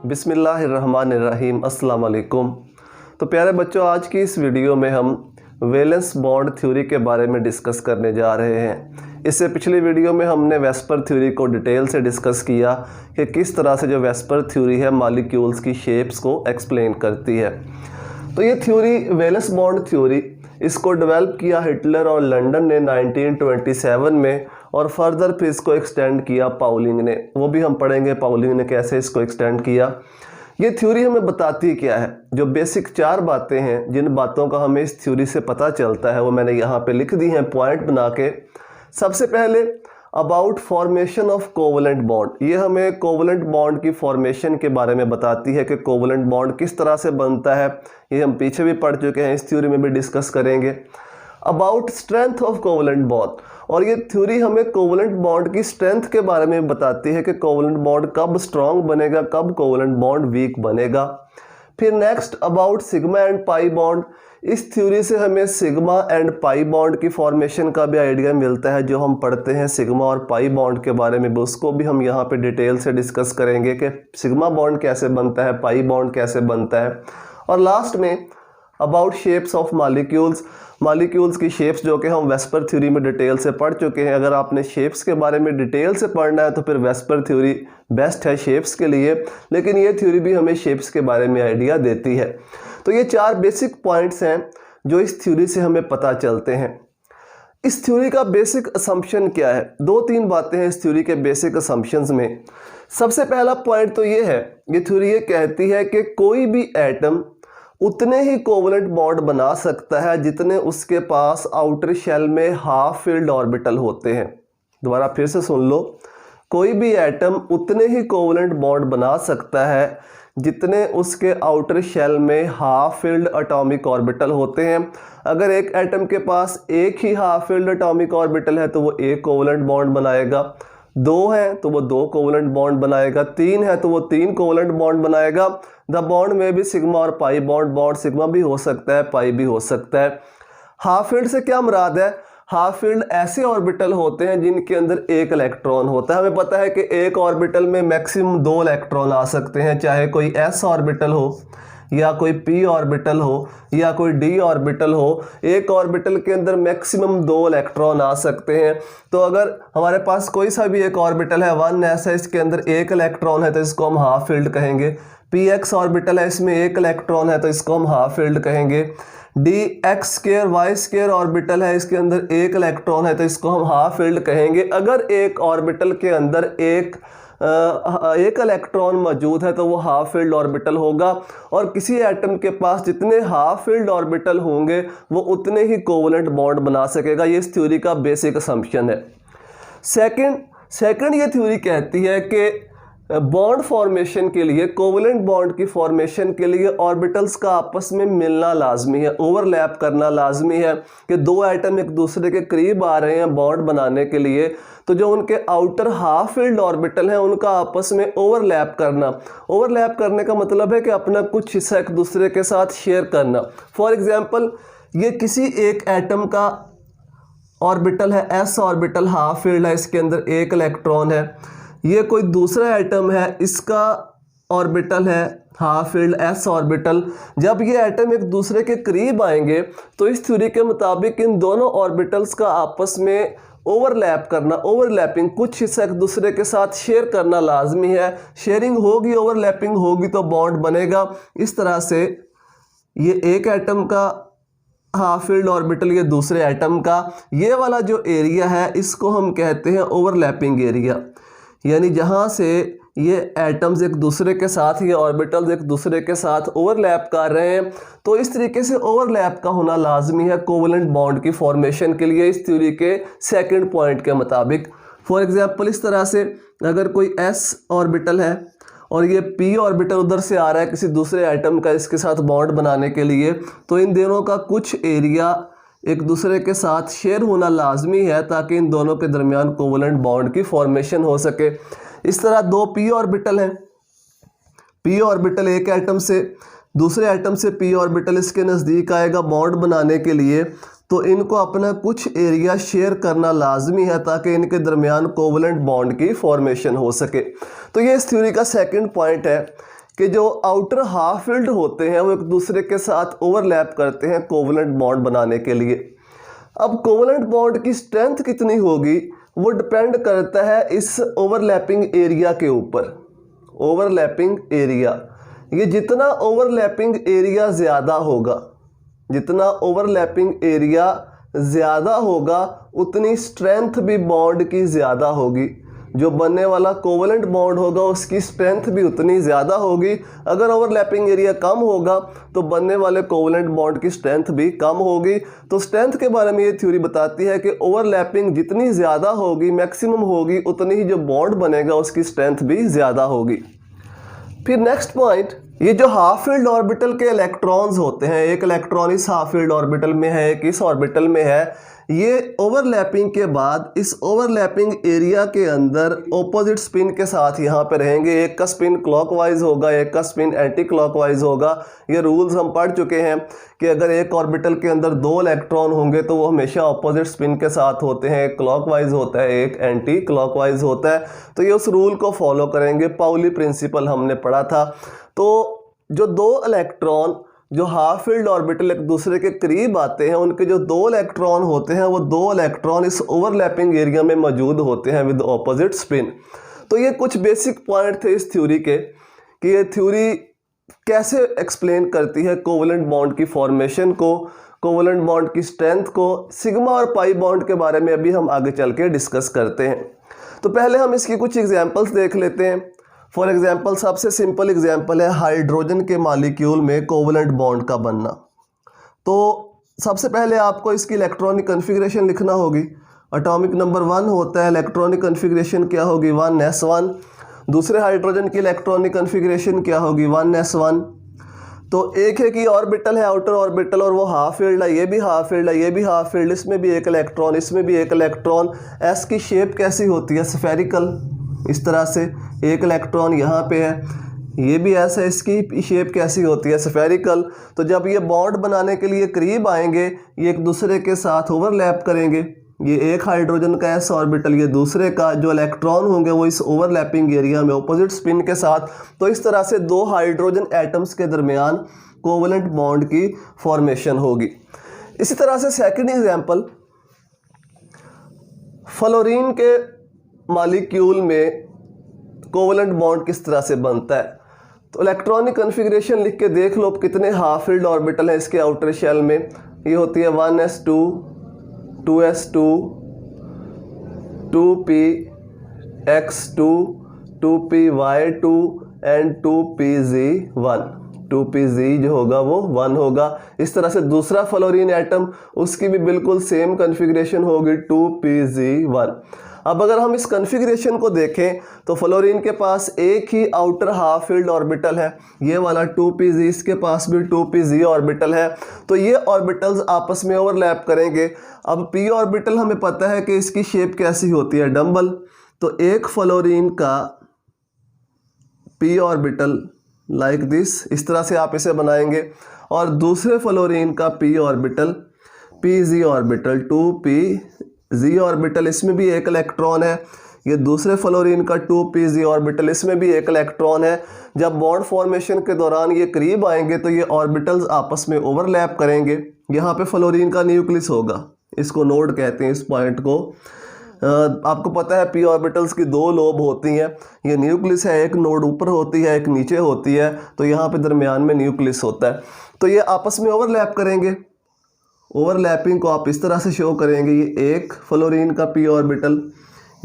बिस्मिल्लाहिर्रहमानिर्रहीम अस्सलाम वालेकुम। तो प्यारे बच्चों, आज की इस वीडियो में हम वैलेंस बॉन्ड थ्योरी के बारे में डिस्कस करने जा रहे हैं। इससे पिछली वीडियो में हमने वेस्पर थ्योरी को डिटेल से डिस्कस किया कि किस तरह से जो वेस्पर थ्योरी है मॉलिक्यूल्स की शेप्स को एक्सप्लेन करती है। तो ये थ्योरी वैलेंस बॉन्ड थ्योरी इसको डेवलप किया हिटलर और लंदन ने 1927 में, और फर्दर फिर इसको एक्सटेंड किया पाउलिंग ने। वो भी हम पढ़ेंगे पाउलिंग ने कैसे इसको एक्सटेंड किया। ये थ्योरी हमें बताती क्या है, जो बेसिक 4 बातें हैं जिन बातों का हमें इस थ्योरी से पता चलता है वो मैंने यहाँ पे लिख दी हैं पॉइंट बना के। सबसे पहले about formation of covalent bond, ये हमें कोवलेंट बॉन्ड की फॉर्मेशन के बारे में बताती है कि कोवलेंट बॉन्ड किस तरह से बनता है। ये हम पीछे भी पढ़ चुके हैं, इस थ्योरी में भी डिस्कस करेंगे। About strength of covalent bond, और ये थ्योरी हमें कोवलेंट बॉन्ड की स्ट्रेंथ के बारे में बताती है कि कोवलेंट बॉन्ड कब स्ट्रॉन्ग बनेगा, कब कोवलेंट बॉन्ड वीक बनेगा। फिर next about sigma and pi bond, इस थ्योरी से हमें सिग्मा एंड पाई बॉन्ड की फॉर्मेशन का भी आइडिया मिलता है। जो हम पढ़ते हैं सिग्मा और पाई बॉन्ड के बारे में, उसको भी हम यहाँ पे डिटेल से डिस्कस करेंगे कि सिग्मा बॉन्ड कैसे बनता है, पाई बॉन्ड कैसे बनता है। और लास्ट में about shapes of molecules, molecules की शेप्स जो कि हम वेस्पर थ्योरी में डिटेल से पढ़ चुके हैं। अगर आपने शेप्स के बारे में डिटेल से पढ़ना है तो फिर वेस्पर थ्योरी बेस्ट है शेप्स के लिए, लेकिन ये थ्योरी भी हमें शेप्स के बारे में आइडिया देती है। तो ये 4 बेसिक पॉइंट्स हैं जो इस थ्योरी से हमें पता चलते हैं। इस थ्योरी का बेसिक असम्पशन क्या है? 2-3 बातें हैं इस थ्योरी के बेसिक असम्पशंस में। सबसे पहला पॉइंट तो ये है, ये थ्योरी ये कहती है कि कोई भी एटम उतने ही कोवलेंट बॉन्ड बना सकता है जितने उसके पास आउटर शेल में हाफ फिल्ड ऑर्बिटल होते हैं। दोबारा फिर से सुन लो, कोई भी एटम उतने ही कोवलेंट बॉन्ड बना सकता है जितने उसके आउटर शेल में हाफ फिल्ड एटॉमिक ऑर्बिटल होते हैं। अगर एक एटम के पास एक ही हाफ फिल्ड एटॉमिक ऑर्बिटल है तो वो एक कोवलेंट बॉन्ड बनाएगा, 2 है तो वो 2 कोवलेंट बॉन्ड बनाएगा, 3 है तो वो 3 कोवलेंट बॉन्ड बनाएगा। द बॉन्ड में भी सिग्मा और पाई बॉन्ड, बॉन्ड सिग्मा भी हो सकता है, पाई भी हो सकता है। हाफ फील्ड से क्या मुराद है? हाफ फील्ड ऐसे ऑर्बिटल होते हैं जिनके अंदर एक इलेक्ट्रॉन होता है। हमें पता है कि एक ऑर्बिटल में मैक्सिमम 2 इलेक्ट्रॉन आ सकते हैं, चाहे कोई एस ऑर्बिटल हो या कोई पी ऑर्बिटल हो या कोई डी ऑर्बिटल हो। एक ऑर्बिटल के अंदर मैक्सिमम 2 इलेक्ट्रॉन आ सकते हैं। तो अगर हमारे पास कोई सा भी एक ऑर्बिटल है 1s है, इसके अंदर एक इलेक्ट्रॉन है तो इसको हम हाफ फील्ड कहेंगे। पी एक्स ऑर्बिटल है, इसमें एक इलेक्ट्रॉन है तो इसको हम हाफ फील्ड कहेंगे। D X square Y square orbital है, इसके अंदर एक इलेक्ट्रॉन है तो इसको हम हाफ फील्ड कहेंगे। अगर एक ऑर्बिटल के अंदर एक इलेक्ट्रॉन मौजूद है तो वो हाफ फील्ड ऑर्बिटल होगा, और किसी एटम के पास जितने हाफ फील्ड ऑर्बिटल होंगे वो उतने ही कोवलेंट बॉन्ड बना सकेगा। ये इस थ्योरी का बेसिक असम्पशन है। सेकंड ये थ्योरी कहती है कि बॉन्ड फॉर्मेशन के लिए, कोवलेंट बॉन्ड की फॉर्मेशन के लिए ऑर्बिटल्स का आपस में मिलना लाजमी है, ओवरलैप करना लाजमी है। कि 2 एटम एक दूसरे के करीब आ रहे हैं बॉन्ड बनाने के लिए, तो जो उनके आउटर हाफ फील्ड ऑर्बिटल हैं उनका आपस में ओवरलैप करना। ओवरलैप करने का मतलब है कि अपना कुछ हिस्सा एक दूसरे के साथ शेयर करना। फॉर एग्जांपल, ये किसी एक एटम का ऑर्बिटल है, एस ऑर्बिटल हाफ फील्ड है, इसके अंदर एक इलेक्ट्रॉन है। ये कोई दूसरा एटम है, इसका ऑर्बिटल है हाफ फील्ड एस ऑर्बिटल। जब ये एटम एक दूसरे के करीब आएंगे तो इस थ्योरी के मुताबिक इन दोनों ऑर्बिटल्स का आपस में ओवरलैप करना, ओवरलैपिंग, कुछ हिस्सा एक दूसरे के साथ शेयर करना लाजमी है। शेयरिंग होगी, ओवरलैपिंग होगी तो बॉन्ड बनेगा। इस तरह से ये एक एटम का हाफ फील्ड ऑर्बिटल, ये दूसरे एटम का, ये वाला जो एरिया है इसको हम कहते हैं ओवरलैपिंग एरिया। यानी जहाँ से ये एटम्स एक दूसरे के साथ, ये ऑर्बिटल्स एक दूसरे के साथ ओवरलैप कर रहे हैं, तो इस तरीके से ओवरलैप का होना लाजमी है कोवलेंट बॉन्ड की फॉर्मेशन के लिए, इस थ्योरी के सेकंड पॉइंट के मुताबिक। फॉर एग्जांपल, इस तरह से अगर कोई एस ऑर्बिटल है और ये पी ऑर्बिटल उधर से आ रहा है किसी दूसरे एटम का इसके साथ बॉन्ड बनाने के लिए, तो इन दोनों का कुछ एरिया एक दूसरे के साथ शेयर होना लाजमी है ताकि इन दोनों के दरमियान कोवलेंट बॉन्ड की फॉर्मेशन हो सके। इस तरह 2 पी ऑर्बिटल हैं, पी ऑर्बिटल एक एटम से दूसरे एटम से पी ऑर्बिटल इसके नज़दीक आएगा बॉन्ड बनाने के लिए, तो इनको अपना कुछ एरिया शेयर करना लाजमी है ताकि इनके दरमियान कोवलेंट बॉन्ड की फॉर्मेशन हो सके। तो ये इस थ्योरी का सेकंड पॉइंट है कि जो आउटर हाफ फील्ड होते हैं वो एक दूसरे के साथ ओवरलैप करते हैं कोवलेंट बॉन्ड बनाने के लिए। अब कोवलेंट बॉन्ड की स्ट्रेंथ कितनी होगी वो डिपेंड करता है इस ओवरलैपिंग एरिया के ऊपर। ओवरलैपिंग एरिया, ये जितना ओवरलैपिंग एरिया ज़्यादा होगा, जितना ओवरलैपिंग एरिया ज़्यादा होगा उतनी स्ट्रेंथ भी बॉन्ड की ज़्यादा होगी। जो बनने वाला कोवलेंट बॉन्ड होगा उसकी स्ट्रेंथ भी उतनी ज़्यादा होगी। अगर ओवरलैपिंग एरिया कम होगा तो बनने वाले कोवलेंट बॉन्ड की स्ट्रेंथ भी कम होगी। तो स्ट्रेंथ के बारे में ये थ्योरी बताती है कि ओवरलैपिंग जितनी ज़्यादा होगी, मैक्सिमम होगी, उतनी ही जो बॉन्ड बनेगा उसकी स्ट्रेंथ भी ज़्यादा होगी। फिर नेक्स्ट पॉइंट, ये जो हाफ फील्ड ऑर्बिटल के इलेक्ट्रॉन्स होते हैं, एक इलेक्ट्रॉन इस हाफ फील्ड ऑर्बिटल में है, एक इस ऑर्बिटल में है, ये ओवरलैपिंग के बाद इस ओवरलैपिंग एरिया के अंदर ऑपोजिट स्पिन के साथ यहाँ पे रहेंगे। एक का स्पिन क्लॉकवाइज होगा, एक का स्पिन एंटी क्लॉकवाइज होगा। ये रूल्स हम पढ़ चुके हैं कि अगर एक ऑर्बिटल के अंदर दो इलेक्ट्रॉन होंगे तो वो हमेशा ऑपोजिट स्पिन के साथ होते हैं, एक क्लॉकवाइज होता है, एक एंटी क्लॉकवाइज होता है। तो ये उस रूल को फॉलो करेंगे, पाउली प्रिंसिपल हमने पढ़ा था। तो जो दो इलेक्ट्रॉन जो हाफ फील्ड ऑर्बिटल एक दूसरे के करीब आते हैं, उनके जो दो इलेक्ट्रॉन होते हैं वो दो इलेक्ट्रॉन इस ओवरलैपिंग एरिया में मौजूद होते हैं विद ऑपोजिट स्पिन। तो ये कुछ बेसिक पॉइंट थे इस थ्योरी के कि ये थ्योरी कैसे एक्सप्लेन करती है कोवलेंट बॉन्ड की फॉर्मेशन को, कोवलेंट बॉन्ड की स्ट्रेंथ को। सिग्मा और पाई बॉन्ड के बारे में अभी हम आगे चल के डिस्कस करते हैं। तो पहले हम इसकी कुछ एग्जाम्पल्स देख लेते हैं। फॉर एग्जाम्पल, सबसे सिंपल एग्जाम्पल है हाइड्रोजन के मॉलिक्यूल में कोवलेंट बॉन्ड का बनना। तो सबसे पहले आपको इसकी इलेक्ट्रॉनिक कन्फिग्रेशन लिखना होगी। एटॉमिक नंबर 1 होता है, इलेक्ट्रॉनिक कन्फिग्रेशन क्या होगी 1s1। दूसरे हाइड्रोजन की इलेक्ट्रॉनिक कन्फिग्रेशन क्या होगी 1s1। तो एक है कि ऑर्बिटल है आउटर ऑर्बिटल और वो हाफ फील्ड है, ये भी हाफ फील्ड है, ये भी हाफ फील्ड, इसमें भी एक इलेक्ट्रॉन, इसमें भी एक इलेक्ट्रॉन। एस की शेप कैसी होती है स्फेरिकल, इस तरह से एक इलेक्ट्रॉन यहाँ पे है, ये भी ऐसा है, इसकी शेप कैसी होती है स्फेरिकल। तो जब ये बॉन्ड बनाने के लिए करीब आएंगे ये एक दूसरे के साथ ओवरलैप करेंगे। ये एक हाइड्रोजन का एस ऑर्बिटल, ये दूसरे का, जो इलेक्ट्रॉन होंगे वो इस ओवरलैपिंग एरिया में ऑपोजिट स्पिन के साथ। तो इस तरह से दो हाइड्रोजन एटम्स के दरमियान कोवलेंट बॉन्ड की फॉर्मेशन होगी। इसी तरह से सेकंड एग्जांपल, फ्लोरीन के मॉलिक्यूल में कोवलेंट बॉन्ड किस तरह से बनता है। तो इलेक्ट्रॉनिक कन्फिग्रेशन लिख के देख लो कितने हाफ फील्ड ऑर्बिटल है इसके आउटर शेल में। ये होती है 1s2, 2s2, 2px2, 2py2 and 2pz1। 2pz जो होगा वो 1 होगा। इस तरह से दूसरा फ्लोरीन एटम, उसकी भी बिल्कुल सेम कन्फिग्रेशन होगी 2pz1। अब अगर हम इस कन्फिग्रेशन को देखें तो फ्लोरीन के पास एक ही आउटर हाफ फील्ड ऑर्बिटल है, ये वाला 2pz, इसके पास भी 2pz ऑर्बिटल है। तो ये ऑर्बिटल्स आपस में ओवरलैप करेंगे। अब p ऑर्बिटल हमें पता है कि इसकी शेप कैसी होती है डम्बल। तो एक फ्लोरीन का p ऑर्बिटल लाइक दिस, इस तरह से आप इसे बनाएंगे, और दूसरे फ्लोरीन का p orbital, pz orbital, 2pz orbital, इसमें भी एक इलेक्ट्रॉन है। ये दूसरे फ्लोरीन का 2pz ऑर्बिटल, इसमें भी एक इलेक्ट्रॉन है। जब बॉन्ड फॉर्मेशन के दौरान ये करीब आएंगे तो ये ऑर्बिटल्स आपस में ओवरलैप करेंगे। यहाँ पे फ्लोरीन का न्यूक्लियस होगा, इसको नोड कहते हैं इस पॉइंट को। आपको पता है p ऑर्बिटल्स की दो लोब होती हैं, ये न्यूक्लियस है, एक नोड ऊपर होती है एक नीचे होती है, तो यहाँ पे दरमियान में न्यूक्लियस होता है। तो ये आपस में ओवरलैप करेंगे। ओवरलैपिंग को आप इस तरह से शो करेंगे, ये एक फ्लोरीन का p ऑर्बिटल,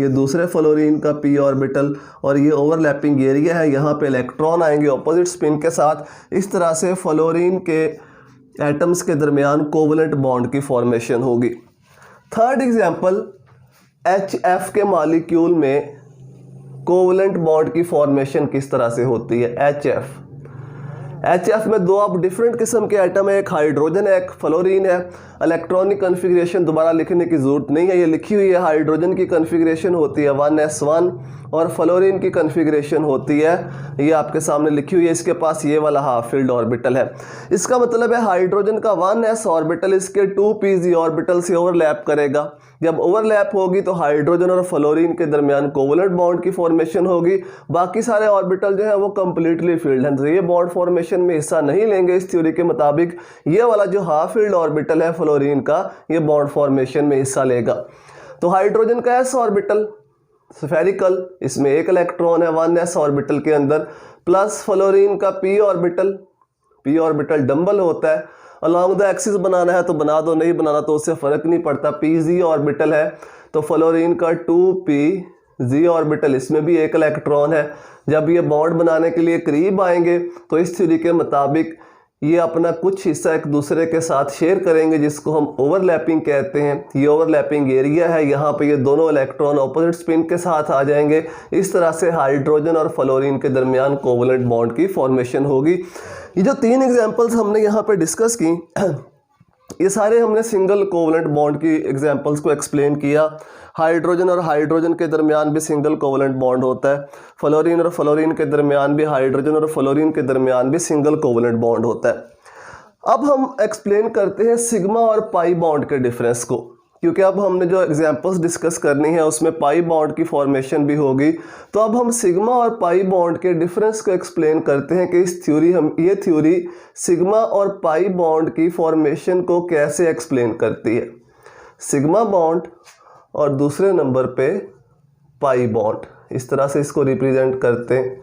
ये दूसरे फ्लोरीन का p ऑर्बिटल, और ये ओवरलैपिंग एरिया है, यहाँ पे इलेक्ट्रॉन आएंगे ऑपोजिट स्पिन के साथ। इस तरह से फ्लोरीन के एटम्स के दरमियान कोवलेंट बॉन्ड की फॉर्मेशन होगी। थर्ड एग्जांपल, HF के मॉलिक्यूल में कोवलेंट बॉन्ड की फॉर्मेशन किस तरह से होती है। HF में दो अब डिफरेंट किस्म के एटम है, एक हाइड्रोजन है एक फ्लोरीन है। इलेक्ट्रॉनिक कन्फिग्रेशन दोबारा लिखने की ज़रूरत नहीं है, ये लिखी हुई है। हाइड्रोजन की कन्फिग्रेशन होती है 1s1 और फ्लोरीन की कन्फिग्रेशन होती है, ये आपके सामने लिखी हुई है। इसके पास ये वाला हाफ फील्ड ऑर्बिटल है। इसका मतलब है हाइड्रोजन का 1s ऑर्बिटल इसके 2pz ऑर्बिटल से ओवरलैप करेगा। जब ओवरलैप होगी तो हाइड्रोजन और फ्लोरीन के दरमियान कोवलेंट बॉन्ड की फॉर्मेशन होगी। बाकी सारे ऑर्बिटल जो है वो कंप्लीटली फील्ड हैं, तो ये बॉन्ड फॉर्मेशन में हिस्सा नहीं लेंगे। इस थ्योरी के मुताबिक ये वाला जो हाफ फील्ड ऑर्बिटल है फ्लोरीन का, ये बॉन्ड फॉर्मेशन में हिस्सा लेगा। तो हाइड्रोजन का s ऑर्बिटल स्फेरिकल, इसमें एक इलेक्ट्रॉन है 1s ऑर्बिटल के अंदर, प्लस फ्लोरीन का p ऑर्बिटल डबल होता है। अलॉन्ग द एक्सिस बनाना है तो बना दो, नहीं बनाना तो उससे फ़र्क नहीं पड़ता। pz ऑर्बिटल है तो फ्लोरीन का 2pz ऑर्बिटल, इसमें भी एक इलेक्ट्रॉन है। जब ये बॉन्ड बनाने के लिए करीब आएंगे तो इस थ्योरी के मुताबिक ये अपना कुछ हिस्सा एक दूसरे के साथ शेयर करेंगे, जिसको हम ओवरलैपिंग कहते हैं। ये ओवरलैपिंग एरिया है, यहाँ पे ये दोनों इलेक्ट्रॉन ऑपोजिट स्पिन के साथ आ जाएंगे। इस तरह से हाइड्रोजन और फ्लोरीन के दरमियान कोवलेंट बॉन्ड की फॉर्मेशन होगी। ये जो 3 एग्जांपल्स हमने यहाँ पे डिस्कस की, ये सारे हमने सिंगल कोवलेंट बॉन्ड की एग्जांपल्स को एक्सप्लेन किया। हाइड्रोजन और हाइड्रोजन के दरमियान भी सिंगल कोवलेंट बॉन्ड होता है। फ्लोरीन और फ्लोरीन के दरमियान भी, हाइड्रोजन और फ्लोरीन के दरमियान भी सिंगल कोवलेंट बॉन्ड होता है। अब हम एक्सप्लेन करते हैं सिग्मा और पाई बॉन्ड के डिफरेंस को, क्योंकि अब हमने जो एग्जांपल्स डिस्कस करनी है उसमें पाई बॉन्ड की फॉर्मेशन भी होगी। तो अब हम सिग्मा और पाई बॉन्ड के डिफरेंस को एक्सप्लेन करते हैं कि ये थ्योरी सिग्मा और पाई बॉन्ड की फॉर्मेशन को कैसे एक्सप्लेन करती है। सिग्मा बॉन्ड और दूसरे नंबर पे पाई बॉन्ड, इस तरह से इसको रिप्रेजेंट करते हैं।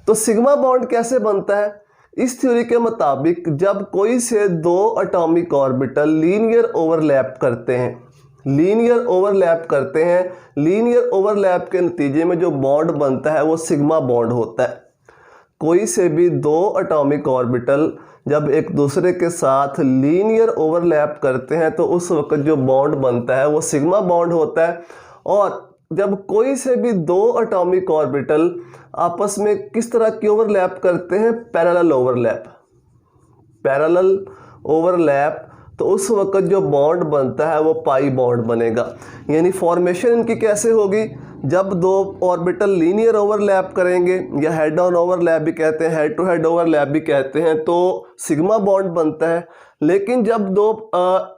तो सिग्मा बॉन्ड कैसे बनता है? इस थ्योरी के मुताबिक जब कोई से 2 एटॉमिक ऑर्बिटल लीनियर ओवरलैप करते हैं, लीनियर ओवरलैप के नतीजे में जो बॉन्ड बनता है वो सिग्मा बॉन्ड होता है। कोई से भी 2 एटॉमिक ऑर्बिटल जब एक दूसरे के साथ लीनियर ओवरलैप करते हैं तो उस वक्त जो बॉन्ड बनता है वो सिग्मा बॉन्ड होता है। और जब कोई से भी 2 एटॉमिक ऑर्बिटल आपस में किस तरह की ओवरलैप करते हैं? पैरेलल ओवरलैप, तो उस वक्त जो बॉन्ड बनता है वो पाई बॉन्ड बनेगा। यानी फॉर्मेशन इनकी कैसे होगी? जब 2 ऑर्बिटल लीनियर ओवरलैप करेंगे या हेड ऑन ओवरलैप भी कहते हैं, हेड टू हेड ओवरलैप भी कहते हैं, तो सिग्मा बॉन्ड बनता है। लेकिन जब 2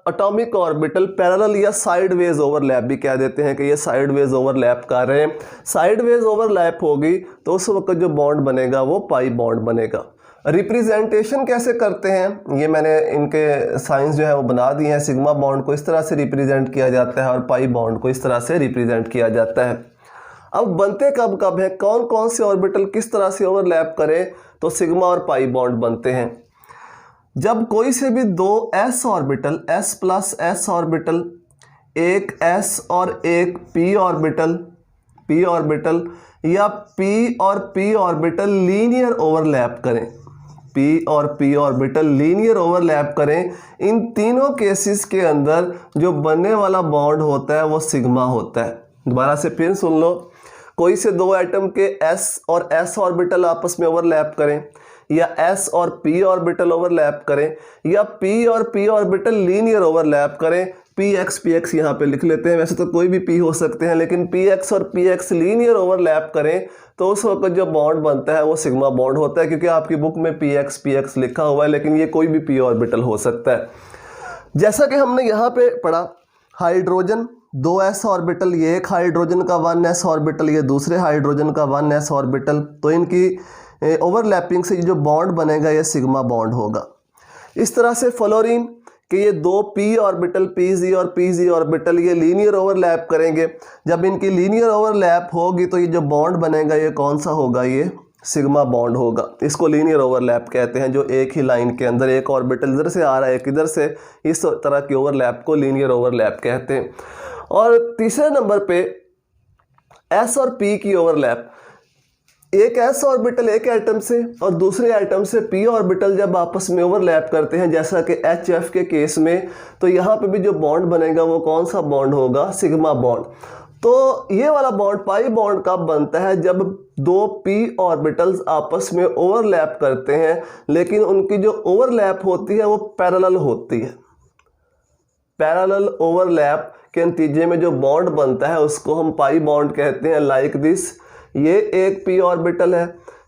एटॉमिक ऑर्बिटल पैरेलल या साइडवेज ओवरलैप भी कह देते हैं कि ये साइडवेज ओवरलैप कर रहे हैं, साइडवेज ओवरलैप होगी तो उस वक्त जो बॉन्ड बनेगा वो पाई बॉन्ड बनेगा। रिप्रेजेंटेशन कैसे करते हैं ये मैंने इनके साइंस जो है वो बना दिए हैं। सिग्मा बॉन्ड को इस तरह से रिप्रेजेंट किया जाता है और पाई बॉन्ड को इस तरह से रिप्रेजेंट किया जाता है। अब बनते कब कब है, कौन कौन से ऑर्बिटल किस तरह से ओवरलैप करें तो सिग्मा और पाई बॉन्ड बनते हैं? जब कोई से भी 2 s orbital, s plus s orbital, एक s और एक p ऑर्बिटल या p और p ऑर्बिटल लीनियर ओवरलैप करें, p और p ऑर्बिटल लीनियर ओवरलैप करें, इन तीनों केसेस के अंदर जो बनने वाला बॉन्ड होता है वो सिग्मा होता है। दोबारा से फिर सुन लो, कोई से 2 एटम के s और s ऑर्बिटल आपस में ओवरलैप करें, या s और p ऑर्बिटल ओवरलैप करें, या p और p ऑर्बिटल लीनियर ओवरलैप करें। px यहाँ पे लिख लेते हैं, वैसे तो कोई भी p हो सकते हैं, लेकिन px और px लीनियर ओवरलैप करें तो उस वक्त जो बॉन्ड बनता है वो सिग्मा बॉन्ड होता है, क्योंकि आपकी बुक में px लिखा हुआ है, लेकिन ये कोई भी p ऑर्बिटल हो सकता है। जैसा कि हमने यहाँ पे पढ़ा, हाइड्रोजन 2s ऑर्बिटल, ये एक हाइड्रोजन का 1s ऑर्बिटल, ये दूसरे हाइड्रोजन का 1s ऑर्बिटल, तो इनकी ओवरलैपिंग से जो बॉन्ड बनेगा ये सिग्मा बॉन्ड होगा। इस तरह से फ्लोरीन कि ये 2 p ऑर्बिटल, pz और pz ऑर्बिटल ये लीनियर ओवरलैप करेंगे। जब इनकी लीनियर ओवरलैप होगी तो ये जो बॉन्ड बनेगा ये कौन सा होगा? ये सिग्मा बॉन्ड होगा। इसको लीनियर ओवरलैप कहते हैं, जो एक ही लाइन के अंदर एक ऑर्बिटल इधर से आ रहा है एक इधर से, इस तरह की ओवरलैप को लीनियर ओवरलैप कहते हैं। और तीसरे नंबर पे s और p की ओवरलैप, एक s ऑर्बिटल एक एटम से और दूसरे एटम से p ऑर्बिटल जब आपस में ओवरलैप करते हैं, जैसा कि HF के केस में, तो यहाँ पे भी जो बॉन्ड बनेगा वो कौन सा बॉन्ड होगा? Sigma bond. तो ये वाला बॉन्ड पाई बॉन्ड कब बनता है? जब 2 p ऑर्बिटल्स आपस में ओवरलैप करते हैं, लेकिन उनकी जो ओवरलैप होती है वो पैरेलल होती है। पैरेलल ओवरलैप के नतीजे में जो बॉन्ड बनता है उसको हम पाई बॉन्ड कहते हैं। लाइक दिस, ये एक p ऑर्बिटल है,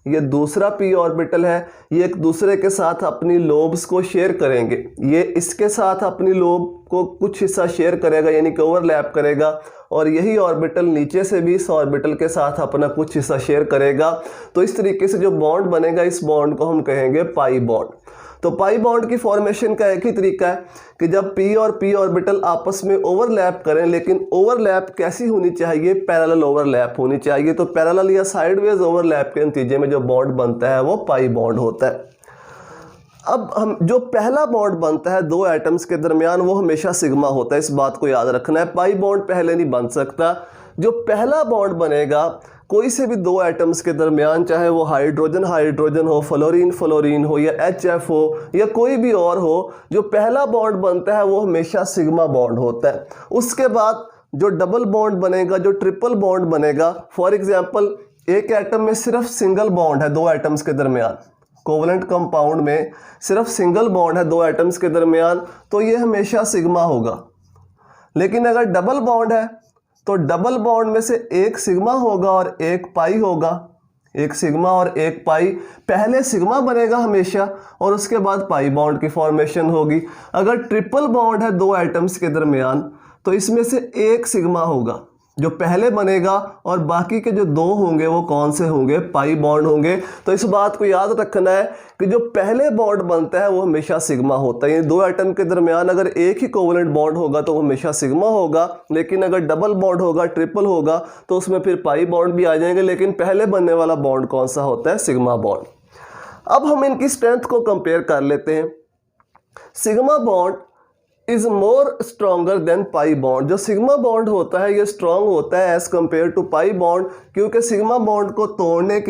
ये दूसरा p ऑर्बिटल है, ये एक दूसरे के साथ अपनी लोब्स को शेयर करेंगे। ये इसके साथ अपनी लोब को कुछ हिस्सा शेयर करेगा यानी कि ओवरलैप करेगा, और यही ऑर्बिटल नीचे से भी इस ऑर्बिटल के साथ अपना कुछ हिस्सा शेयर करेगा। तो इस तरीके से जो बॉन्ड बनेगा इस बॉन्ड को हम कहेंगे पाई बॉन्ड। तो पाई बॉन्ड की फॉर्मेशन का एक ही तरीका है कि जब p और p ऑर्बिटल आपस में ओवरलैप करें, लेकिन ओवरलैप कैसी होनी चाहिए, पैरेलल ओवरलैप होनी चाहिए। तो पैरेलल या साइडवेज ओवरलैप के नतीजे में जो बॉन्ड बनता है वो पाई बॉन्ड होता है। अब हम जो पहला बॉन्ड बनता है दो एटम्स के दरमियान वो हमेशा सिग्मा होता है, इस बात को याद रखना है। पाई बॉन्ड पहले नहीं बन सकता। जो पहला बॉन्ड बनेगा कोई से भी दो एटम्स के दरमियान, चाहे वो हाइड्रोजन हाइड्रोजन हो, फ्लोरीन फ्लोरीन हो, या HF हो, या कोई भी और हो, जो पहला बॉन्ड बनता है वो हमेशा सिग्मा बॉन्ड होता है। उसके बाद जो डबल बॉन्ड बनेगा, जो ट्रिपल बॉन्ड बनेगा, फॉर एग्जांपल एक एटम में सिर्फ सिंगल बॉन्ड है दो एटम्स के दरमियान, कोवलेंट कंपाउंड में सिर्फ सिंगल बॉन्ड है दो एटम्स के दरमियान, तो ये हमेशा सिग्मा होगा। लेकिन अगर डबल बॉन्ड है तो डबल बॉन्ड में से एक सिग्मा होगा और एक पाई होगा, एक सिग्मा और एक पाई। पहले सिग्मा बनेगा हमेशा और उसके बाद पाई बॉन्ड की फॉर्मेशन होगी। अगर ट्रिपल बॉन्ड है दो एटम्स के दरमियान तो इसमें से एक सिग्मा होगा जो पहले बनेगा और बाकी के जो दो होंगे वो कौन से होंगे, पाई बॉन्ड होंगे। तो इस बात को याद रखना है कि जो पहले बॉन्ड बनता है वो हमेशा सिग्मा होता है। ये दो एटम के दरमियान अगर एक ही कोवलेंट बॉन्ड होगा तो वो हमेशा सिग्मा होगा, लेकिन अगर डबल बॉन्ड होगा, ट्रिपल होगा, तो उसमें फिर पाई बॉन्ड भी आ जाएंगे, लेकिन पहले बनने वाला बॉन्ड कौन सा होता है, सिग्मा बॉन्ड। अब हम इनकी स्ट्रेंथ को कंपेयर कर लेते हैं। Sigma bond is more stronger than pi bond. जो सिग्मा बॉन्ड होता है ये स्ट्रॉन्ग होता है as compare to pi bond, क्योंकि सिग्मा बॉन्ड को तोड़ने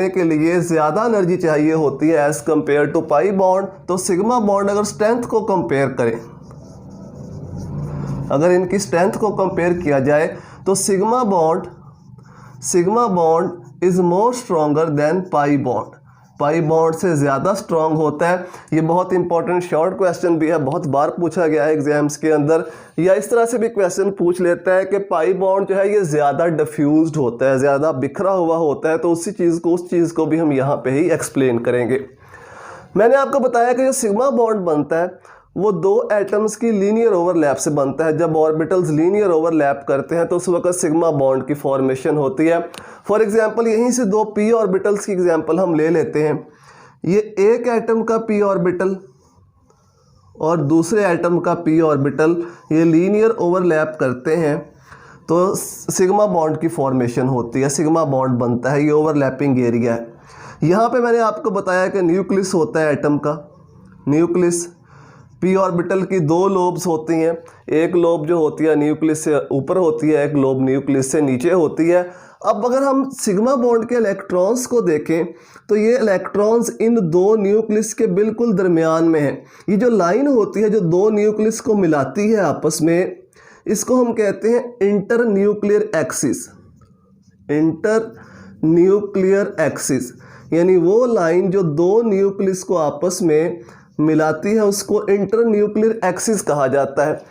के लिए ज़्यादा एनर्जी चाहिए होती है as compare to pi bond. तो सिग्मा बॉन्ड अगर स्ट्रेंथ को कंपेयर करें, अगर इनकी स्ट्रेंथ को कंपेयर किया जाए तो sigma bond is more stronger than pi bond. Pi bond से ज़्यादा स्ट्रॉन्ग होता है। ये बहुत इंपॉर्टेंट शॉर्ट क्वेश्चन भी है, बहुत बार पूछा गया है एग्जाम्स के अंदर, या इस तरह से भी क्वेश्चन पूछ लेता है कि पाई बॉन्ड जो है ये ज़्यादा डिफ्यूज्ड होता है, ज़्यादा बिखरा हुआ होता है। तो उस चीज़ को भी हम यहाँ पे ही एक्सप्लेन करेंगे। मैंने आपको बताया कि जो सिग्मा बॉन्ड बनता है वो दो एटम्स की लीनियर ओवरलैप से बनता है। जब ऑर्बिटल्स लीनियर ओवरलैप करते हैं तो उस वक्त सिग्मा बॉन्ड की फॉर्मेशन होती है। फॉर एग्जांपल यहीं से दो p ऑर्बिटल्स की एग्जांपल हम ले लेते हैं। ये एक एटम का p ऑर्बिटल और दूसरे एटम का p ऑर्बिटल ये लीनियर ओवरलैप करते हैं तो सिग्मा बॉन्ड की फॉर्मेशन होती है, सिग्मा बॉन्ड बनता है। ये ओवरलैपिंग एरिया है। यहाँ पे मैंने आपको बताया कि न्यूक्लियस होता है एटम का। न्यूक्लियस p ऑर्बिटल की दो लोब्स होती हैं, एक लोब जो होती है न्यूक्लियस से ऊपर होती है, एक लोब न्यूक्लियस से नीचे होती है। अब अगर हम सिग्मा बॉन्ड के इलेक्ट्रॉन्स को देखें तो ये इलेक्ट्रॉन्स इन दो न्यूक्लियस के बिल्कुल दरमियान में है। ये जो लाइन होती है जो दो न्यूक्लियस को मिलाती है आपस में, इसको हम कहते हैं inter nuclear axis. Inter nuclear axis यानी वो लाइन जो दो न्यूक्लियस को आपस में मिलाती है उसको इंटर न्यूक्लियर एक्सिस कहा जाता है।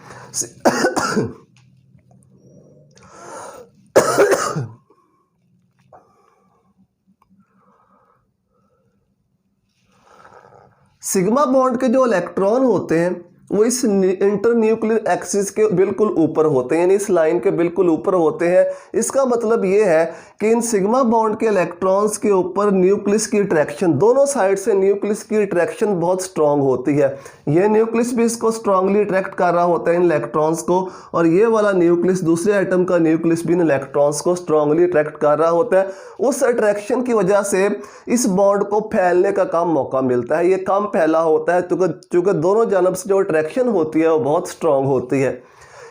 सिग्मा बॉन्ड के जो इलेक्ट्रॉन होते हैं वो इस इंटर न्यूक्लियर एक्सिस के बिल्कुल ऊपर होते हैं, यानी इस लाइन के बिल्कुल ऊपर होते हैं। इसका मतलब ये है कि इन सिग्मा बॉन्ड के इलेक्ट्रॉन्स के ऊपर न्यूक्लियस की अट्रैक्शन, दोनों साइड से न्यूक्लियस की अट्रैक्शन बहुत स्ट्रांग होती है। ये न्यूक्लियस भी इसको स्ट्रांगली अट्रैक्ट कर रहा होता है इन इलेक्ट्रॉन्स को, और ये वाला न्यूक्लियस, दूसरे एटम का न्यूक्लियस भी इन इलेक्ट्रॉन्स को स्ट्रांगली अट्रैक्ट कर रहा होता है। उस अट्रैक्शन की वजह से इस बॉन्ड को फैलने का कम मौका मिलता है। ये कम फैला होता है क्योंकि दोनों जानब से जो अट्रैक्शन होती है वो बहुत स्ट्रांग होती है।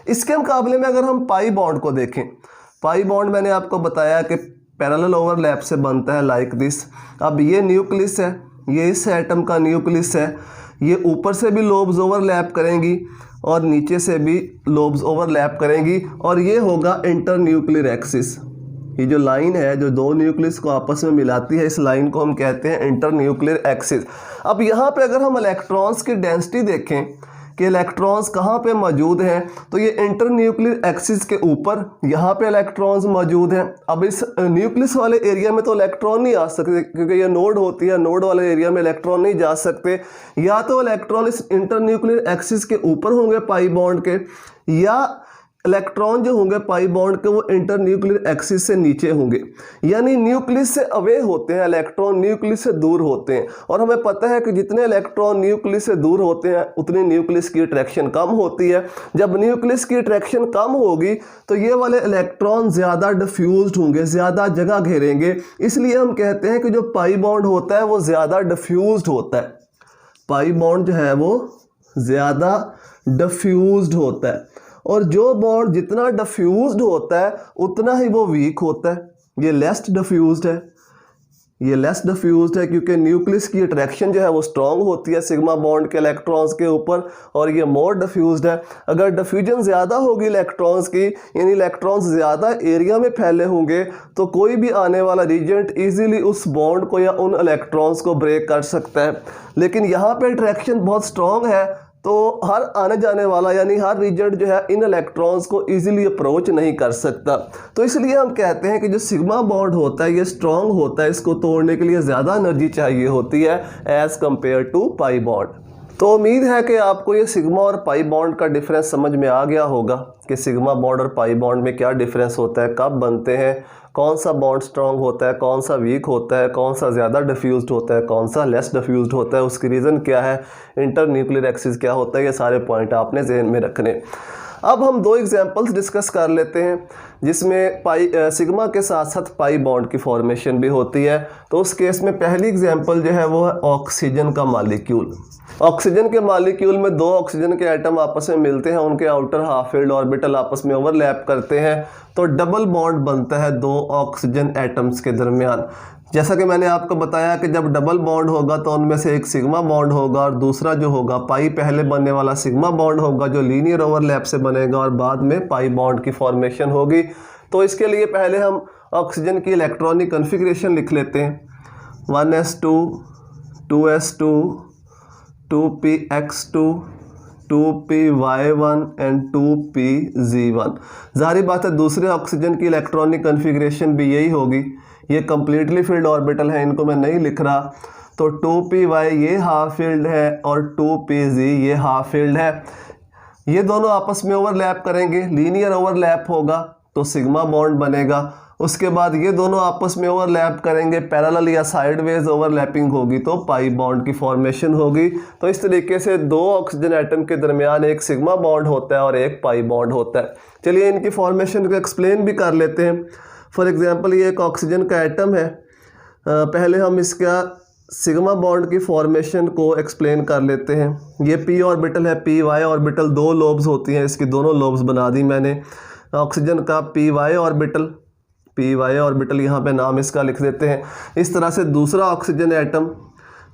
इसके मुकाबले में अगर हम पाई बॉन्ड को देखें, पाई बॉन्ड मैंने आपको बताया कि पैरेलल ओवरलैप से बनता है लाइक दिस। अब ये न्यूक्लियस है, ये इस एटम का न्यूक्लियस है, ये ऊपर से भी लोब्स ओवरलैप करेंगी और नीचे से भी लोब्स ओवरलैप करेंगी, और ये होगा इंटर न्यूक्लियर एक्सिस। ये जो लाइन है जो दो न्यूक्लियस को आपस में मिलाती है, इस लाइन को हम कहते हैं इंटर न्यूक्लियर एक्सिस। अब यहाँ पे अगर हम इलेक्ट्रॉन्स की डेंसिटी देखें कि इलेक्ट्रॉन्स कहाँ पे मौजूद हैं, तो ये इंटरन्यूक्लियर एक्सिस के ऊपर यहाँ पे इलेक्ट्रॉन्स मौजूद हैं। अब इस न्यूक्लियस वाले एरिया में तो इलेक्ट्रॉन नहीं आ सकते क्योंकि ये नोड होती है, नोड वाले एरिया में इलेक्ट्रॉन नहीं जा सकते। या तो इलेक्ट्रॉन इस इंटरन्यूक्लियर एक्सिस के ऊपर होंगे पाई बॉन्ड के, या इलेक्ट्रॉन जो होंगे पाई बॉन्ड के वो इंटरन्यूक्लियर एक्सिस से नीचे होंगे, यानी न्यूक्लियस से अवे होते हैं इलेक्ट्रॉन, न्यूक्लियस से दूर होते हैं। और हमें पता है कि जितने इलेक्ट्रॉन न्यूक्लियस से दूर होते हैं उतनी न्यूक्लियस की अट्रैक्शन कम होती है। जब न्यूक्लियस की अट्रैक्शन कम होगी तो ये वाले इलेक्ट्रॉन ज़्यादा डिफ्यूज्ड होंगे, ज़्यादा जगह घेरेंगे। इसलिए हम कहते हैं कि जो पाई बॉन्ड होता है वो ज़्यादा डिफ्यूज्ड होता है। पाई बॉन्ड जो है वो ज़्यादा डिफ्यूज्ड होता है, और जो बॉन्ड जितना डिफ्यूज्ड होता है उतना ही वो वीक होता है। ये लेस डिफ्यूज्ड है, ये लेस डिफ्यूज्ड है क्योंकि न्यूक्लियस की अट्रैक्शन जो है वो स्ट्रॉन्ग होती है सिग्मा बॉन्ड के इलेक्ट्रॉन्स के ऊपर, और ये मोर डिफ्यूज्ड है। अगर डिफ्यूजन ज़्यादा होगी इलेक्ट्रॉन्स की, यानी इलेक्ट्रॉन्स ज़्यादा एरिया में फैले होंगे, तो कोई भी आने वाला रीजेंट ईजिली उस बॉन्ड को या उन इलेक्ट्रॉन्स को ब्रेक कर सकता है। लेकिन यहाँ पे अट्रैक्शन बहुत स्ट्रॉन्ग है, तो हर आने जाने वाला यानी हर रीजेंट जो है इन इलेक्ट्रॉन्स को इजीली अप्रोच नहीं कर सकता। तो इसलिए हम कहते हैं कि जो सिग्मा बॉन्ड होता है ये स्ट्रॉन्ग होता है, इसको तोड़ने के लिए ज़्यादा एनर्जी चाहिए होती है as compare to pi bond. तो उम्मीद है कि आपको ये सिग्मा और पाई बॉन्ड का डिफरेंस समझ में आ गया होगा कि सिग्मा बॉन्ड और पाई बॉन्ड में क्या डिफरेंस होता है, कब बनते हैं, कौन सा बॉन्ड स्ट्रॉन्ग होता है, कौन सा वीक होता है, कौन सा ज़्यादा डिफ्यूज्ड होता है, कौन सा लेस डिफ्यूज्ड होता है, उसकी रीज़न क्या है, इंटरन्यूक्लियर एक्सिस क्या होता है। ये सारे पॉइंट आपने जहन में रखने। अब हम दो एग्जांपल्स डिस्कस कर लेते हैं जिसमें सिग्मा के साथ साथ पाई बॉन्ड की फॉर्मेशन भी होती है। तो उस केस में पहली एग्जांपल जो है वो है ऑक्सीजन का मॉलिक्यूल। ऑक्सीजन के मॉलिक्यूल में दो ऑक्सीजन के एटम आपस में मिलते हैं, उनके आउटर हाफ फील्ड ऑर्बिटल आपस में ओवरलैप करते हैं, तो डबल बॉन्ड बनता है दो ऑक्सीजन एटम्स के दरमियान। जैसा कि मैंने आपको बताया कि जब डबल बॉन्ड होगा तो उनमें से एक सिग्मा बॉन्ड होगा और दूसरा जो होगा पाई पहले बनने वाला सिग्मा बॉन्ड होगा जो लीनियर ओवरलैप से बनेगा और बाद में पाई बॉन्ड की फॉर्मेशन होगी। तो इसके लिए पहले हम ऑक्सीजन की इलेक्ट्रॉनिक कॉन्फ़िगरेशन लिख लेते हैं, 1s2 2s2 2px2 2py1 and 2pz1। जाहिर बात है दूसरे ऑक्सीजन की इलेक्ट्रॉनिक कॉन्फ़िगरेशन भी यही होगी। ये कम्प्लीटली फील्ड ऑर्बिटल है, इनको मैं नहीं लिख रहा। तो 2py ये हाफ फील्ड है और 2pz ये हाफ फील्ड है। ये दोनों आपस में ओवरलैप करेंगे, लीनियर ओवरलैप होगा तो सिग्मा बॉन्ड बनेगा। उसके बाद ये दोनों आपस में ओवरलैप करेंगे, पैरेलल या साइडवेज ओवरलैपिंग होगी तो पाई बॉन्ड की फॉर्मेशन होगी। तो इस तरीके से दो ऑक्सीजन एटम के दरमियान एक सिग्मा बॉन्ड होता है और एक पाई बॉन्ड होता है। चलिए इनकी फॉर्मेशन को एक्सप्लेन भी कर लेते हैं। फॉर एग्जांपल ये एक ऑक्सीजन का एटम है, पहले हम इसका सिग्मा बॉन्ड की फॉर्मेशन को एक्सप्लेन कर लेते हैं। ये पी ऑर्बिटल है, पी वाई ऑर्बिटल, दो लोब्स होती हैं, इसकी दोनों लोब्स बना दी मैंने। ऑक्सीजन का पी वाई ऑर्बिटल यहाँ पे नाम इसका लिख देते हैं। इस तरह से दूसरा ऑक्सीजन एटम,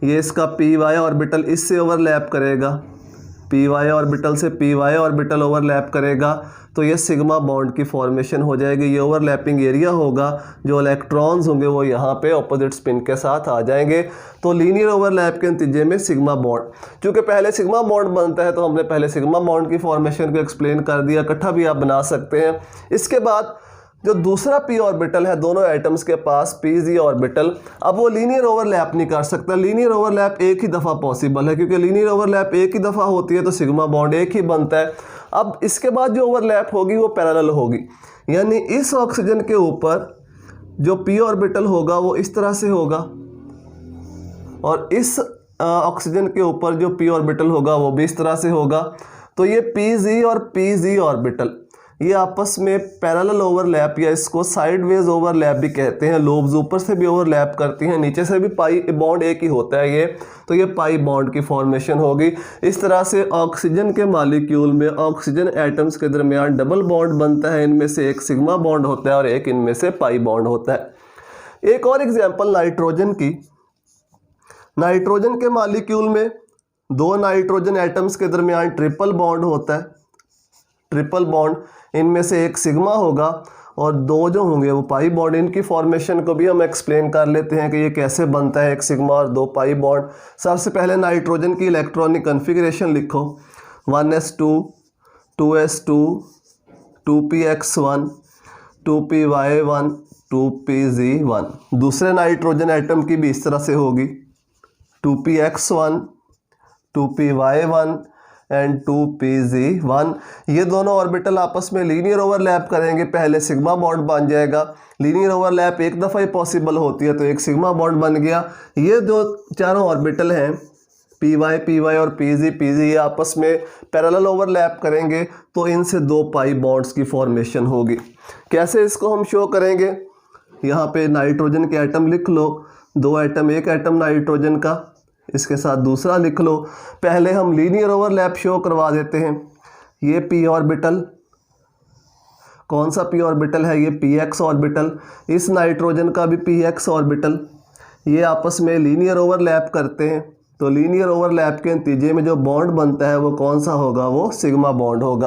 ये इसका पी वाई ऑर्बिटल इससे ओवरलैप करेगा, पी वाई ऑर्बिटल से पी वाई ऑर्बिटल ओवरलैप करेगा तो ये सिग्मा बॉन्ड की फॉर्मेशन हो जाएगी। ये ओवरलैपिंग एरिया होगा, जो इलेक्ट्रॉन्स होंगे वो यहाँ पे ऑपोजिट स्पिन के साथ आ जाएंगे। तो लीनियर ओवरलैप के नतीजे में सिग्मा बॉन्ड, चूँकि पहले सिग्मा बॉन्ड बनता है तो हमने पहले सिग्मा बॉन्ड की फॉर्मेशन को एक्सप्लेन कर दिया, इकट्ठा भी आप बना सकते हैं। इसके बाद जो दूसरा पी ऑर्बिटल है, दोनों एटम्स के पास पीजी ऑर्बिटल, अब वो लीनियर ओवरलैप नहीं कर सकता। लीनियर ओवरलैप एक ही दफ़ा पॉसिबल है, क्योंकि लीनियर ओवरलैप एक ही दफ़ा होती है तो सिग्मा बॉन्ड एक ही बनता है। अब इसके बाद जो ओवरलैप होगी वो पैरेलल होगी, यानी इस ऑक्सीजन के ऊपर जो पी ऑर्बिटल होगा वो इस तरह से होगा और इस ऑक्सीजन के ऊपर जो पी ऑर्बिटल होगा वो भी इस तरह से होगा। तो ये पीजी और पीजी ऑर्बिटल ये आपस में पैरेलल ओवरलैप या इसको साइडवेज ओवरलैप भी कहते हैं। लोब्स ऊपर से भी ओवरलैप करती हैं, नीचे से भी पाई बॉन्ड एक ही होता है ये, तो ये पाई बॉन्ड की फॉर्मेशन होगी। इस तरह से ऑक्सीजन के मॉलिक्यूल में ऑक्सीजन एटम्स के दरमियान डबल बॉन्ड बनता है, इनमें से एक सिग्मा बॉन्ड होता है और एक इनमें से पाई बॉन्ड होता है। एक और एग्जाम्पल नाइट्रोजन की। नाइट्रोजन के मॉलिक्यूल में दो नाइट्रोजन एटम्स के दरमियान ट्रिपल बॉन्ड होता है, ट्रिपल बॉन्ड, इनमें से एक सिग्मा होगा और दो जो होंगे वो पाई बॉन्ड। इनकी फॉर्मेशन को भी हम एक्सप्लेन कर लेते हैं कि ये कैसे बनता है, एक सिग्मा और दो पाई बॉन्ड। सबसे पहले नाइट्रोजन की इलेक्ट्रॉनिक कॉन्फ़िगरेशन लिखो, 1s2 2s2 2px1 2py1 2pz1। दूसरे नाइट्रोजन एटम की भी इस तरह से होगी 2px1 2py1 एंड 2pz1। ये दोनों ऑर्बिटल आपस में लीनियर ओवरलैप करेंगे, पहले सिग्मा बॉन्ड बन जाएगा। लीनियर ओवरलैप एक दफ़ा ही पॉसिबल होती है, तो एक सिग्मा बॉन्ड बन गया। ये जो चारों ऑर्बिटल हैं py और pz ये आपस में पैरेलल ओवरलैप करेंगे, तो इनसे 2 पाई बॉन्ड्स की फॉर्मेशन होगी। कैसे इसको हम शो करेंगे? यहाँ पे नाइट्रोजन के एटम लिख लो, 2 एटम, एक एटम नाइट्रोजन का, इसके साथ दूसरा लिख लो। पहले हम लीनियर ओवरलैप शो करवा देते हैं। ये p ऑर्बिटल, कौन सा p ऑर्बिटल है? ये px ऑर्बिटल। इस नाइट्रोजन का भी px ऑर्बिटल, ये आपस में लीनियर ओवरलैप करते हैं। तो लीनियर ओवरलैप के नतीजे में जो बॉन्ड बनता है वो कौन सा होगा? वो सिग्मा बॉन्ड होगा।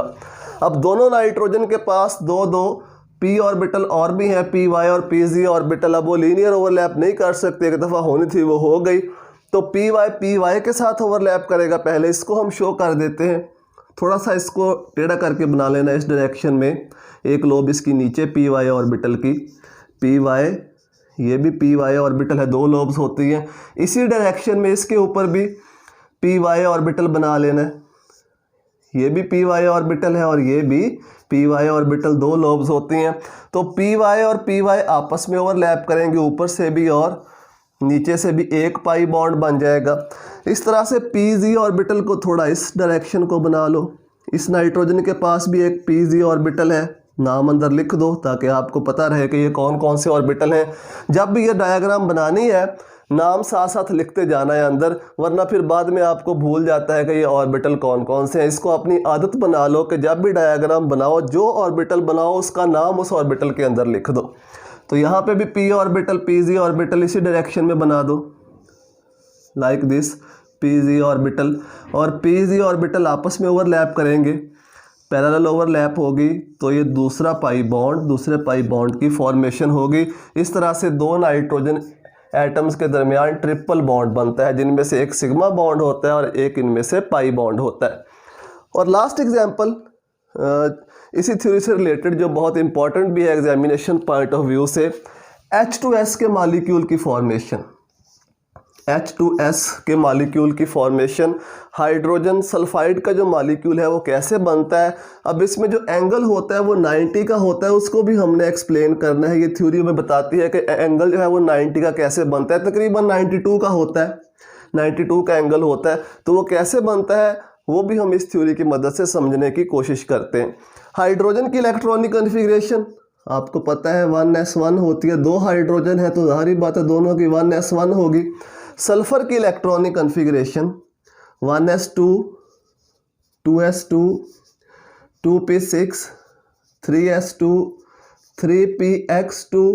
अब दोनों नाइट्रोजन के पास 2 p ऑर्बिटल और भी हैं, py और pz ऑर्बिटल। अब वो लीनियर ओवरलैप नहीं कर सकते, एक दफ़ा होनी थी वो हो गई। तो py के साथ ओवरलैप करेगा। पहले इसको हम शो कर देते हैं, थोड़ा सा इसको टेढ़ा करके बना लेना इस डायरेक्शन में। एक लोब इसकी नीचे py ऑर्बिटल की, py, ये भी py ऑर्बिटल है, 2 लोब्स होती हैं। इसी डायरेक्शन में इसके ऊपर भी py ऑर्बिटल बना लेना है। ये भी py ऑर्बिटल है और ये भी py ऑर्बिटल, 2 लोब्स होती हैं। तो py और py आपस में ओवरलैप करेंगे, ऊपर से भी और नीचे से भी 1 पाई बॉन्ड बन जाएगा। इस तरह से pz ऑर्बिटल को थोड़ा इस डायरेक्शन को बना लो। इस नाइट्रोजन के पास भी एक pz ऑर्बिटल है, नाम अंदर लिख दो ताकि आपको पता रहे कि ये कौन कौन से ऑर्बिटल हैं। जब भी ये डायग्राम बनानी है नाम साथ साथ लिखते जाना है अंदर, वरना फिर बाद में आपको भूल जाता है कि ये ऑर्बिटल कौन कौन से हैं। इसको अपनी आदत बना लो कि जब भी डायग्राम बनाओ, जो ऑर्बिटल बनाओ उसका नाम उस ऑर्बिटल के अंदर लिख दो। तो यहाँ पे भी p ऑर्बिटल pz ऑर्बिटल इसी डायरेक्शन में बना दो, लाइक दिस, pz ऑर्बिटल और pz ऑर्बिटल आपस में ओवरलैप करेंगे, पैरेलल ओवरलैप होगी। तो ये दूसरा पाई बॉन्ड, दूसरे पाई बॉन्ड की फॉर्मेशन होगी। इस तरह से 2 नाइट्रोजन एटम्स के दरमियान ट्रिपल बॉन्ड बनता है, जिनमें से एक सिग्मा बॉन्ड होता है और एक इनमें से पाई बॉन्ड होता है। और लास्ट एग्जाम्पल इसी थ्योरी से रिलेटेड, जो बहुत इंपॉर्टेंट भी है एग्जामिनेशन पॉइंट ऑफ व्यू से, H2S के मॉलिक्यूल की फॉर्मेशन। H2S के मॉलिक्यूल की फॉर्मेशन, हाइड्रोजन सल्फाइड का जो मॉलिक्यूल है वो कैसे बनता है। अब इसमें जो एंगल होता है वो 90 का होता है, उसको भी हमने एक्सप्लेन करना है। ये थ्योरी में बताती है कि एंगल जो है वो 90 का कैसे बनता है। तकरीबन 92 का होता है, 92 का एंगल होता है। तो वो कैसे बनता है वो भी हम इस थ्योरी की मदद से समझने की कोशिश करते हैं। हाइड्रोजन की इलेक्ट्रॉनिक कन्फिग्रेशन आपको पता है 1s1 होती है, 2 हाइड्रोजन है तो जाहिर बात है दोनों की 1s1 होगी। सल्फर की electronic configuration 1s2 2s2 2p6 3s2 3px2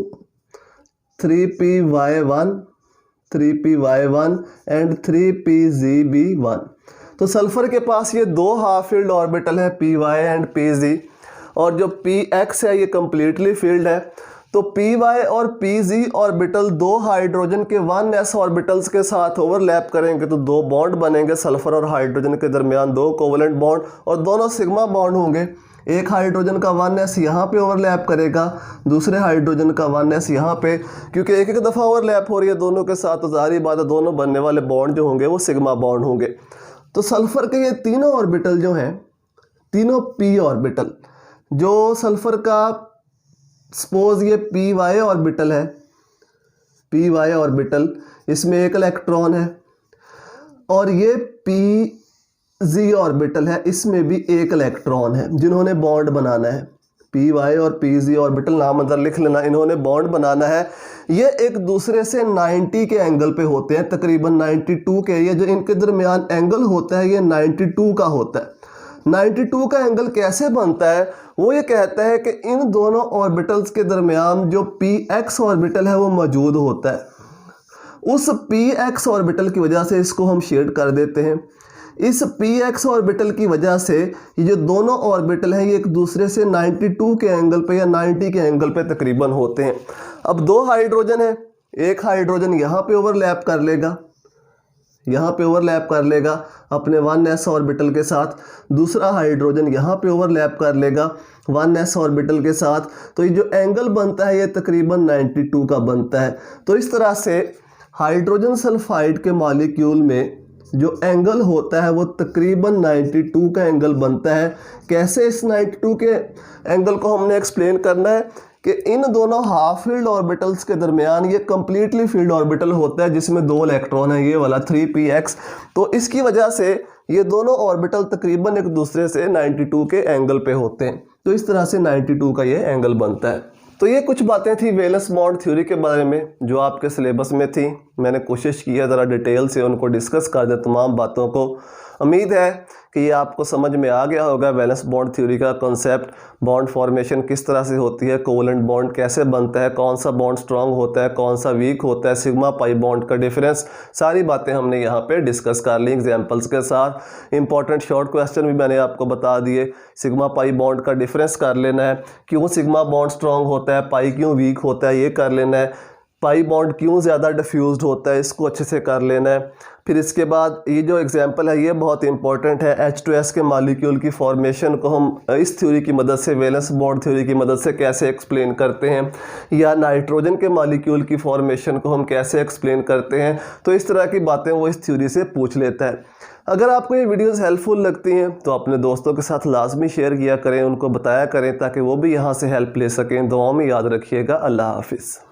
3py1 3py1 and 3pzb1। तो सल्फर के पास ये 2 हाफ फील्ड ऑर्बिटल है, py एंड pz, और जो px है ये कंप्लीटली फील्ड है। तो py और pz ऑर्बिटल 2 हाइड्रोजन के 1s ऑर्बिटल्स के साथ ओवरलैप करेंगे तो 2 बॉन्ड बनेंगे सल्फर और हाइड्रोजन के दरमियान, 2 कोवलेंट बॉन्ड, और दोनों सिग्मा बॉन्ड होंगे। एक हाइड्रोजन का 1s यहाँ पे ओवरलैप करेगा, दूसरे हाइड्रोजन का 1s यहाँ पे, क्योंकि एक दफ़ा ओवरलैप हो रही है दोनों के साथ, तो जाहिर बात है दोनों बनने वाले बॉन्ड जो होंगे वो सिग्मा बॉन्ड होंगे। तो सल्फर के ये तीनों ऑर्बिटल जो हैं, तीनों p ऑर्बिटल, जो सल्फर का सपोज ये py ऑर्बिटल है, py ऑर्बिटल, इसमें एक इलेक्ट्रॉन है, और ये pz ऑर्बिटल है, इसमें भी एक इलेक्ट्रॉन है, जिन्होंने बॉन्ड बनाना है। py और pz ऑर्बिटल नाम अंदर लिख लेना, इन्होंने बॉन्ड बनाना है। ये एक दूसरे से 90 के एंगल पे होते हैं, तकरीबन 92 के। ये जो इनके दरमियान एंगल होता है ये 92 का होता है। 92 का एंगल कैसे बनता है? वो ये कहता है कि इन दोनों ऑर्बिटल्स के दरमियान जो px ऑर्बिटल है वो मौजूद होता है। उस px ऑर्बिटल की वजह से इसको हम शेड कर देते हैं। इस px ऑर्बिटल की वजह से ये जो दोनों ऑर्बिटल हैं ये एक दूसरे से 92 के एंगल पे या 90 के एंगल पे तकरीबन होते हैं। अब 2 हाइड्रोजन है, एक हाइड्रोजन यहाँ पे ओवरलैप कर लेगा, यहाँ पे ओवरलैप कर लेगा अपने 1s ऑर्बिटल के साथ, दूसरा हाइड्रोजन यहाँ पे ओवरलैप कर लेगा 1s ऑर्बिटल के साथ। तो ये जो एंगल बनता है ये तकरीबन 92 का बनता है। तो इस तरह से हाइड्रोजन सल्फाइड के मॉलिक्यूल में जो एंगल होता है वो तकरीबन 92 का एंगल बनता है। कैसे इस 92 के एंगल को हमने एक्सप्लेन करना है कि इन दोनों हाफ फील्ड ऑर्बिटल्स के दरमियान ये कंप्लीटली फील्ड ऑर्बिटल होता है जिसमें 2 इलेक्ट्रॉन है, ये वाला 3px। तो इसकी वजह से ये दोनों ऑर्बिटल तकरीबन एक दूसरे से 92 के एंगल पे होते हैं। तो इस तरह से 92 का ये एंगल बनता है। तो ये कुछ बातें थी वैलेंस बॉन्ड थ्योरी के बारे में जो आपके सिलेबस में थी। मैंने कोशिश की है ज़रा डिटेल से उनको डिस्कस कर दें तमाम बातों को। उम्मीद है कि ये आपको समझ में आ गया होगा वैलेंस बॉन्ड थ्योरी का कॉन्सेप्ट, बॉन्ड फॉर्मेशन किस तरह से होती है, कोवेलेंट बॉन्ड कैसे बनता है, कौन सा बॉन्ड स्ट्रांग होता है, कौन सा वीक होता है, सिग्मा पाई बॉन्ड का डिफरेंस, सारी बातें हमने यहाँ पे डिस्कस कर ली एग्जांपल्स के साथ। इंपॉर्टेंट शॉर्ट क्वेश्चन भी मैंने आपको बता दिए। सिग्मा पाई बॉन्ड का डिफरेंस कर लेना है, क्यों सिग्मा बॉन्ड स्ट्रांग होता है, पाई क्यों वीक होता है ये कर लेना है, पाई बॉन्ड क्यों ज़्यादा डिफ्यूज्ड होता है इसको अच्छे से कर लेना है। फिर इसके बाद ये जो एग्जांपल है ये बहुत इंपॉर्टेंट है, H2S के मॉलिक्यूल की फॉर्मेशन को हम इस थ्योरी की मदद से, वैलेंस बॉन्ड थ्योरी की मदद से कैसे एक्सप्लेन करते हैं, या नाइट्रोजन के मॉलिक्यूल की फॉर्मेशन को हम कैसे एक्सप्लेन करते हैं। तो इस तरह की बातें वो इस थ्योरी से पूछ लेता है। अगर आपको ये वीडियोस हेल्पफुल लगती हैं तो अपने दोस्तों के साथ लाजमी शेयर किया करें, उनको बताया करें ताकि वो भी यहाँ से हेल्प ले सकें। दुआओं में याद रखिएगा। अल्लाह हाफिज़।